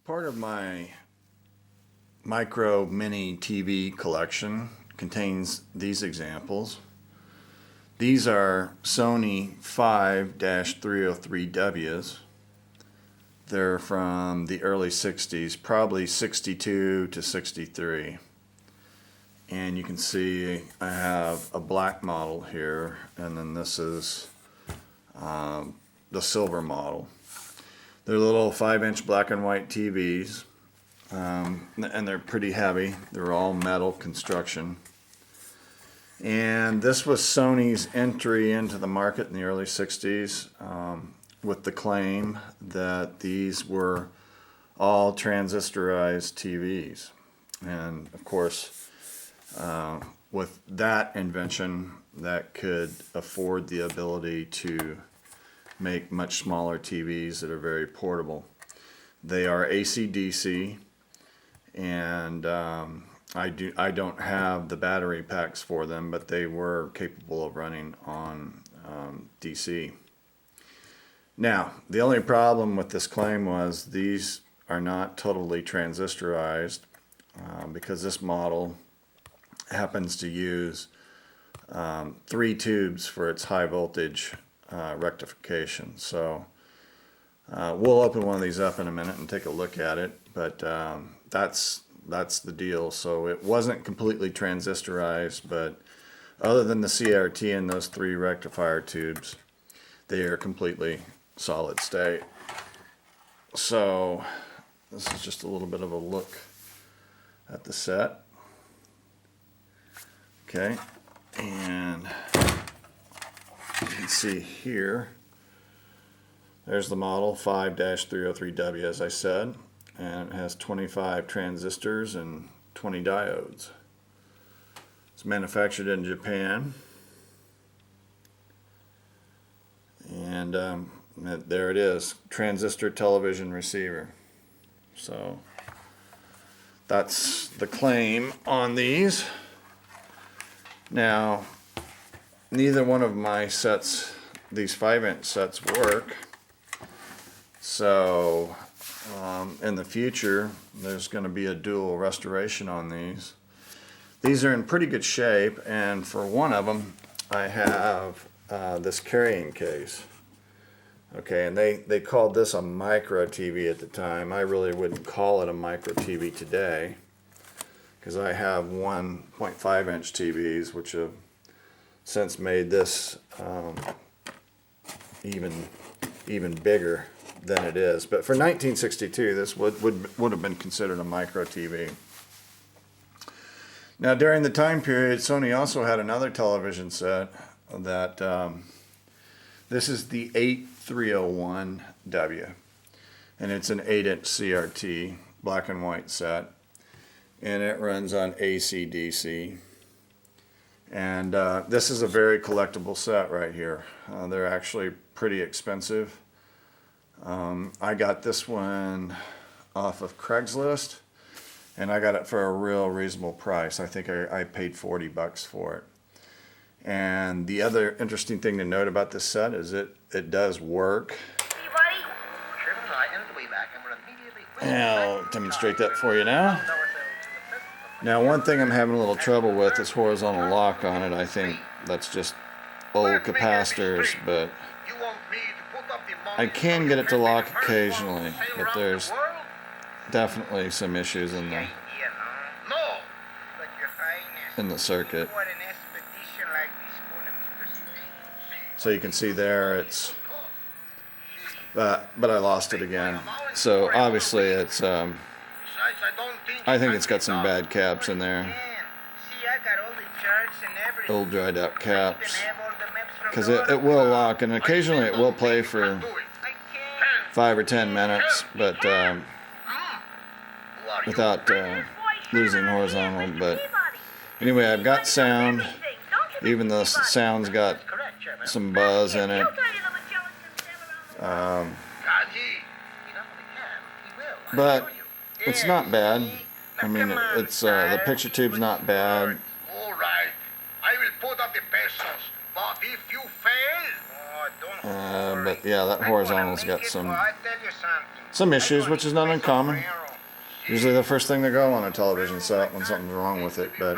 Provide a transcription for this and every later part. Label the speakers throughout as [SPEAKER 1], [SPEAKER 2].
[SPEAKER 1] Part of my micro mini TV collection contains these examples. These are Sony 5-303Ws. They're from the early 60s, probably 62 to 63. And you can see I have a black model here, and then this is the silver model. They're little 5-inch black and white TVs, and they're pretty heavy. They're all metal construction. And this was Sony's entry into the market in the early 60s with the claim that these were all transistorized TVs. And of course, with that invention, that could afford the ability to make much smaller TVs that are very portable. They are AC/DC, and I don't have the battery packs for them, but they were capable of running on DC. Now, the only problem with this claim was these are not totally transistorized because this model happens to use 3 tubes for its high voltage rectification. So we'll open one of these up in a minute and take a look at it, but that's the deal. So it wasn't completely transistorized, but other than the CRT and those 3 rectifier tubes, they are completely solid state. So this is just a little bit of a look at the set. Okay, and you can see here, there's the model 5-303W, as I said, and it has 25 transistors and 20 diodes. It's manufactured in Japan, and there it is, transistor television receiver. So that's the claim on these. Now, neither one of my sets, these 5-inch sets, work. So in the future, there's going to be a dual restoration on these. These are in pretty good shape, and for one of them, I have this carrying case. Okay, and they called this a micro TV at the time. I really wouldn't call it a micro TV today, because I have 1.5-inch TVs, which have since made this even bigger than it is. But for 1962, this would have been considered a micro TV. Now, during the time period, Sony also had another television set that this is the 8301W, and it's an 8-inch CRT black and white set, and it runs on AC/DC. And this is a very collectible set right here. They're actually pretty expensive. I got this one off of Craigslist, and I got it for a real reasonable price. I think I paid $40 for it. And the other interesting thing to note about this set is it does work. And I'll demonstrate that for you now. Now, one thing I'm having a little trouble with is horizontal lock on it. I think that's just old capacitors, but I can get it to lock occasionally, but there's definitely some issues in the circuit. So you can see there it's, but I lost it again. So obviously it's, I think it's got some bad caps in there. Old dried out caps. Because it will lock, and occasionally it will play for 5 or 10 minutes, but without losing horizontal. But anyway, I've got sound, even though the sound's got some buzz in it. But it's not bad. I mean, it's the picture tube's not bad.
[SPEAKER 2] All right, I will put up the pesos, but if you fail, don't
[SPEAKER 1] but yeah, that horizontal's got some issues, which is not uncommon. Usually the first thing to go on a television set when something's wrong with it, but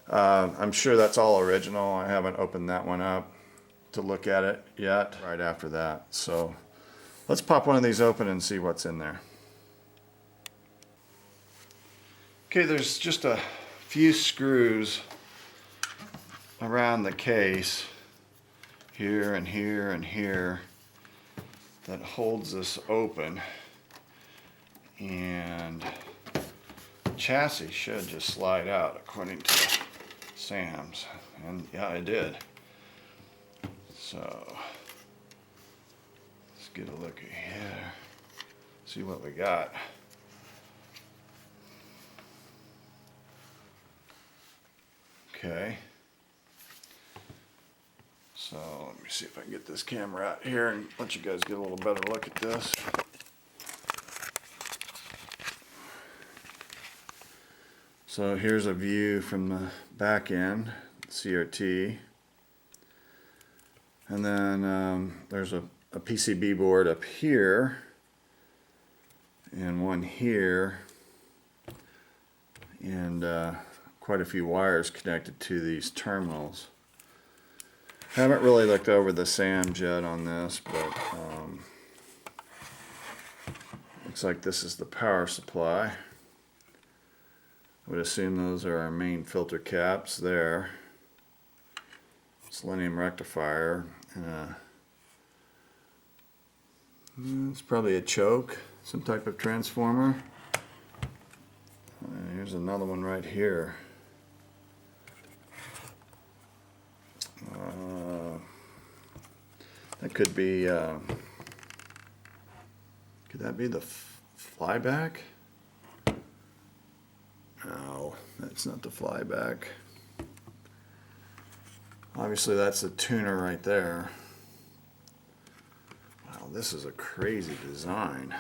[SPEAKER 1] I'm sure that's all original. I haven't opened that one up to look at it yet right after that. So let's pop one of these open and see what's in there. Okay, there's just a few screws around the case here and here and here that holds this open, and the chassis should just slide out according to Sam's, and yeah, it did. So let's get a look at here, see what we got. Okay, so let me see if I can get this camera out here and let you guys get a little better look at this. So here's a view from the back end, CRT. And then there's a PCB board up here and one here, and quite a few wires connected to these terminals. Haven't really looked over the SAMs yet on this, but looks like this is the power supply. I would assume those are our main filter caps there. Selenium rectifier. It's probably a choke, some type of transformer. Here's another one right here. That could be, could that be the flyback? No, that's not the flyback. Obviously that's the tuner right there. Wow, this is a crazy design.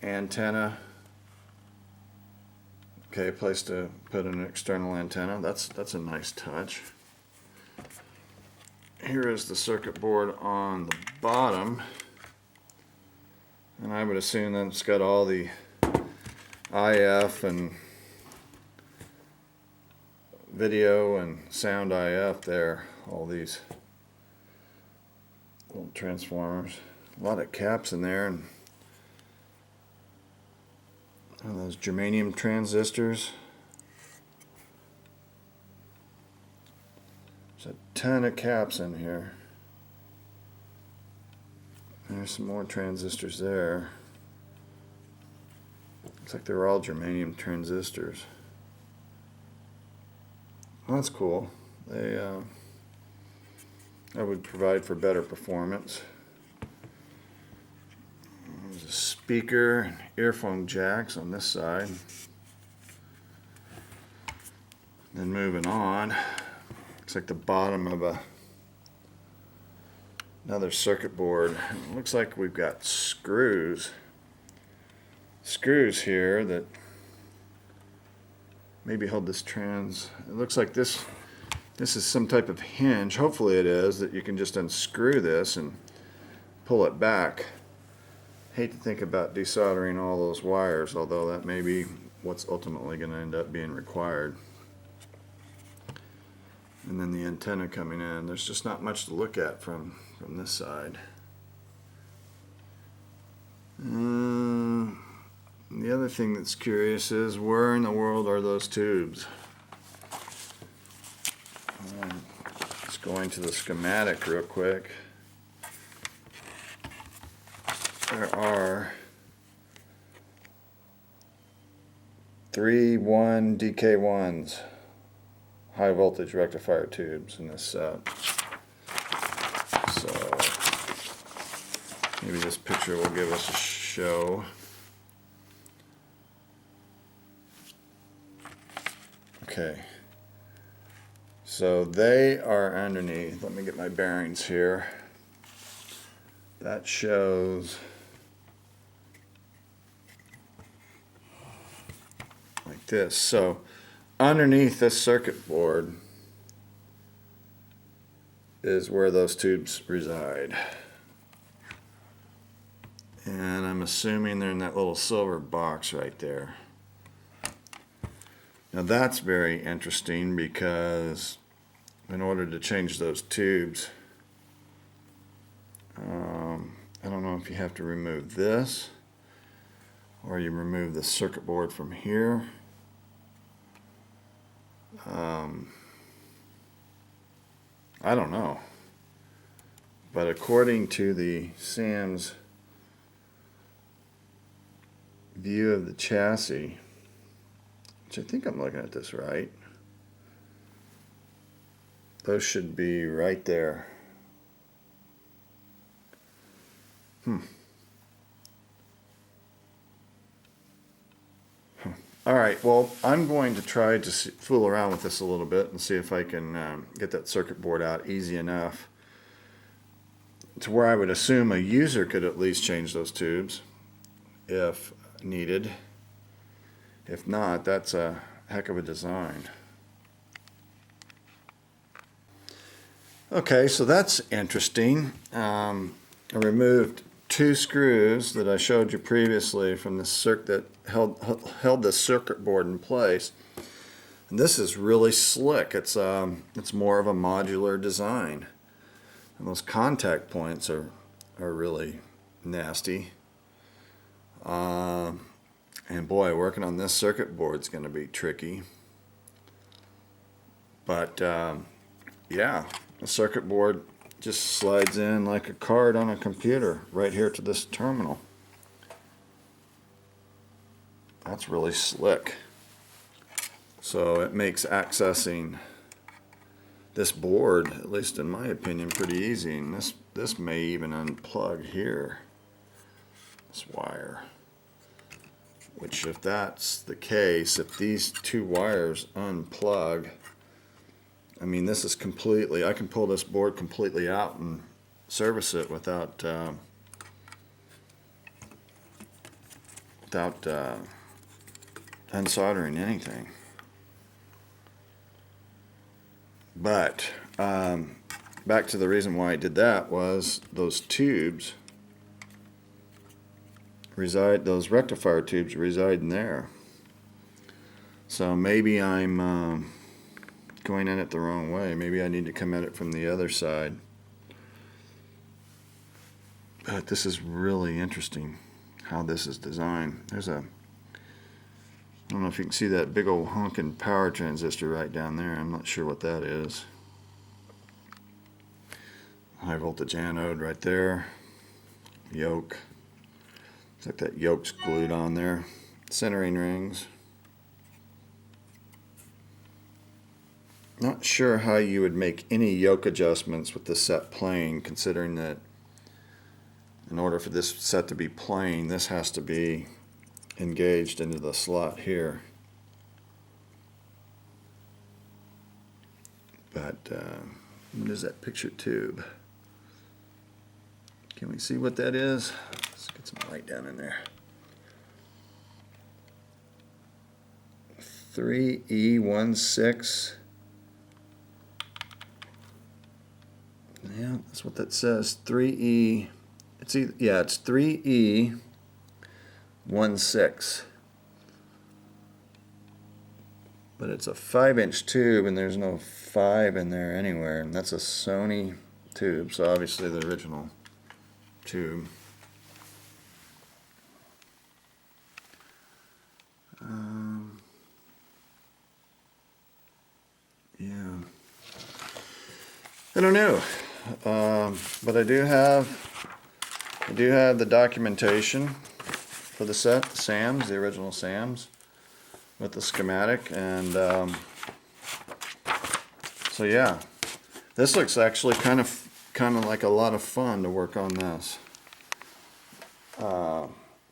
[SPEAKER 1] Antenna. Okay, place to put an external antenna. That's a nice touch. Here is the circuit board on the bottom, and I would assume that it's got all the IF and video and sound IF there, all these little transformers. A lot of caps in there, and those germanium transistors. There's a ton of caps in here. There's some more transistors there. Looks like they're all germanium transistors. Well, that's cool. That would provide for better performance. There's a speaker and earphone jacks on this side. Then moving on, looks like the bottom of another circuit board. It looks like we've got screws here that maybe hold this trans. It looks like this is some type of hinge, hopefully it is, that you can just unscrew this and pull it back. Hate to think about desoldering all those wires, although that may be what's ultimately going to end up being required. And then the antenna coming in. There's just not much to look at from this side. The other thing that's curious is, where in the world are those tubes? Let's go into the schematic real quick. There are 3 1DK1s, high voltage rectifier tubes in this set. So maybe this picture will give us a show. Okay, so they are underneath. Let me get my bearings here. That shows like this. So underneath this circuit board is where those tubes reside. And I'm assuming they're in that little silver box right there. Now that's very interesting because in order to change those tubes, I don't know if you have to remove this or you remove the circuit board from here. I don't know. But according to the Sam's view of the chassis, which I think I'm looking at this right, those should be right there. Alright, well, I'm going to try to fool around with this a little bit and see if I can get that circuit board out easy enough to where I would assume a user could at least change those tubes if needed. If not, that's a heck of a design. Okay, so that's interesting. I removed 2 screws that I showed you previously from the circuit that held the circuit board in place. And this is really slick. It's more of a modular design. And those contact points are really nasty. And boy, working on this circuit board is going to be tricky. But yeah, the circuit board just slides in like a card on a computer right here to this terminal. That's really slick. So it makes accessing this board, at least in my opinion, pretty easy. And this may even unplug here, this wire. Which, if that's the case, if these 2 wires unplug, I mean, this is completely, I can pull this board completely out and service it without unsoldering anything. But back to the reason why I did that was those tubes reside, those rectifier tubes reside in there. So maybe I'm going at it the wrong way. Maybe I need to come at it from the other side. But this is really interesting how this is designed. There's a, I don't know if you can see that big old honking power transistor right down there. I'm not sure what that is. High voltage anode right there. Yoke. Looks like that yoke's glued on there. Centering rings. Not sure how you would make any yoke adjustments with the set plane, considering that in order for this set to be plain, this has to be engaged into the slot here. But what is that picture tube? Can we see what that is? Let's get some light down in there. 3E16. Yeah, that's what that says. 3E. It's either, yeah, it's 3E16. But it's a 5-inch tube, and there's no 5 in there anywhere. And that's a Sony tube, so obviously the original tube. Yeah. I don't know. But I do have the documentation for the set, Sam's, the original Sam's, with the schematic, and so yeah, this looks actually kind of like a lot of fun to work on this.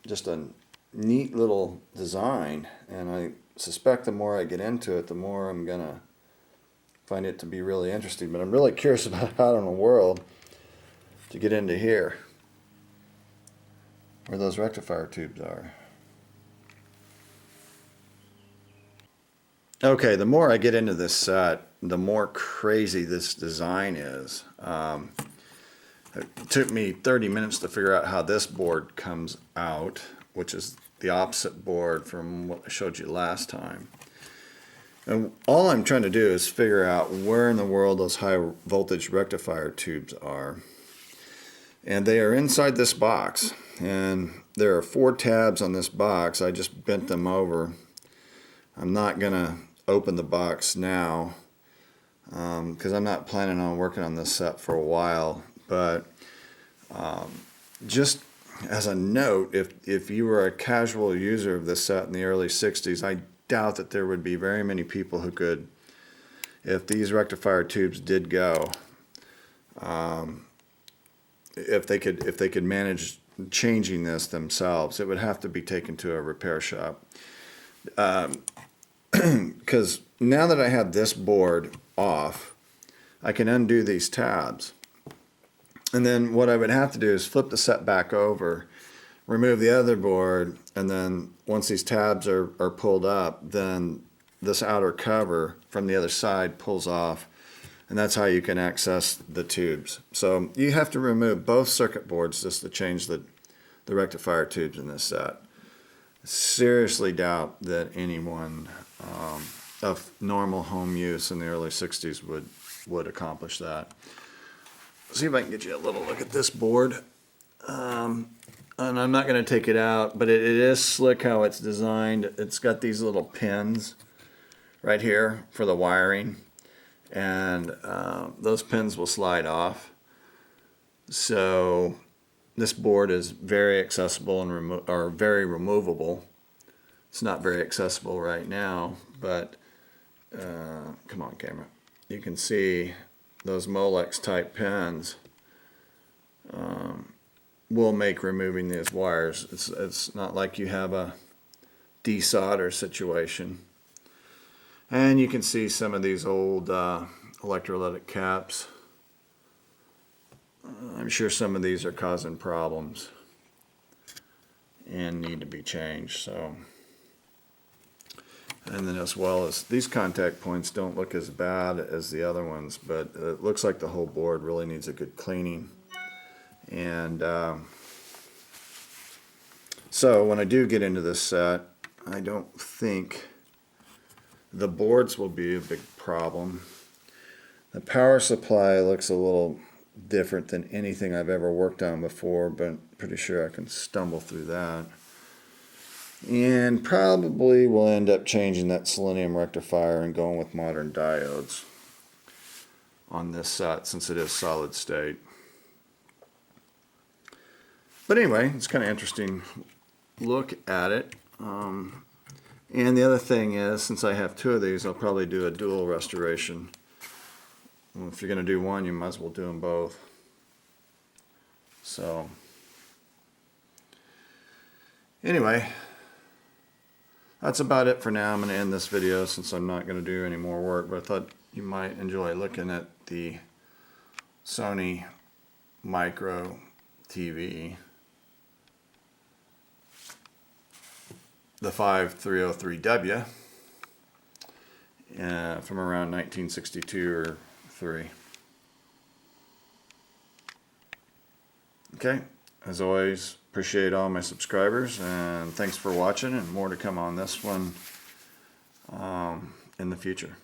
[SPEAKER 1] Just a neat little design, and I suspect the more I get into it, the more I'm gonna find it to be really interesting. But I'm really curious about how in the world to get into here, where those rectifier tubes are. Okay, the more I get into this set, the more crazy this design is. It took me 30 minutes to figure out how this board comes out, which is the opposite board from what I showed you last time. And all I'm trying to do is figure out where in the world those high voltage rectifier tubes are. And they are inside this box. And there are 4 tabs on this box. I just bent them over. I'm not going to open the box now because I'm not planning on working on this set for a while. But just as a note, if you were a casual user of this set in the early 60s, I doubt that there would be very many people who could, if these rectifier tubes did go, if they could manage changing this themselves, it would have to be taken to a repair shop. Because now that I have this board off, I can undo these tabs. And then what I would have to do is flip the set back over, remove the other board, and then once these tabs are pulled up, then this outer cover from the other side pulls off, and that's how you can access the tubes. So you have to remove both circuit boards just to change the rectifier tubes in this set. Seriously doubt that anyone of normal home use in the early 60s would accomplish that. See if I can get you a little look at this board. And I'm not going to take it out, but it is slick how it's designed. It's got these little pins right here for the wiring, and those pins will slide off. So this board is very accessible and very removable. It's not very accessible right now, but come on, camera. You can see those Molex type pins will make removing these wires. It's not like you have a desolder situation. And you can see some of these old electrolytic caps. I'm sure some of these are causing problems and need to be changed. So, and then as well as these contact points don't look as bad as the other ones, but it looks like the whole board really needs a good cleaning. And so when I do get into this set, I don't think the boards will be a big problem. The power supply looks a little different than anything I've ever worked on before, but I'm pretty sure I can stumble through that. And probably we'll end up changing that selenium rectifier and going with modern diodes on this set since it is solid state. But anyway, it's kind of interesting look at it. And the other thing is, since I have 2 of these, I'll probably do a dual restoration. Well, if you're going to do one, you might as well do them both. So, anyway, that's about it for now. I'm going to end this video since I'm not going to do any more work, but I thought you might enjoy looking at the Sony Micro TV, the 5303W, from around 1962 or 3. Okay, as always, appreciate all my subscribers, and thanks for watching, and more to come on this one in the future.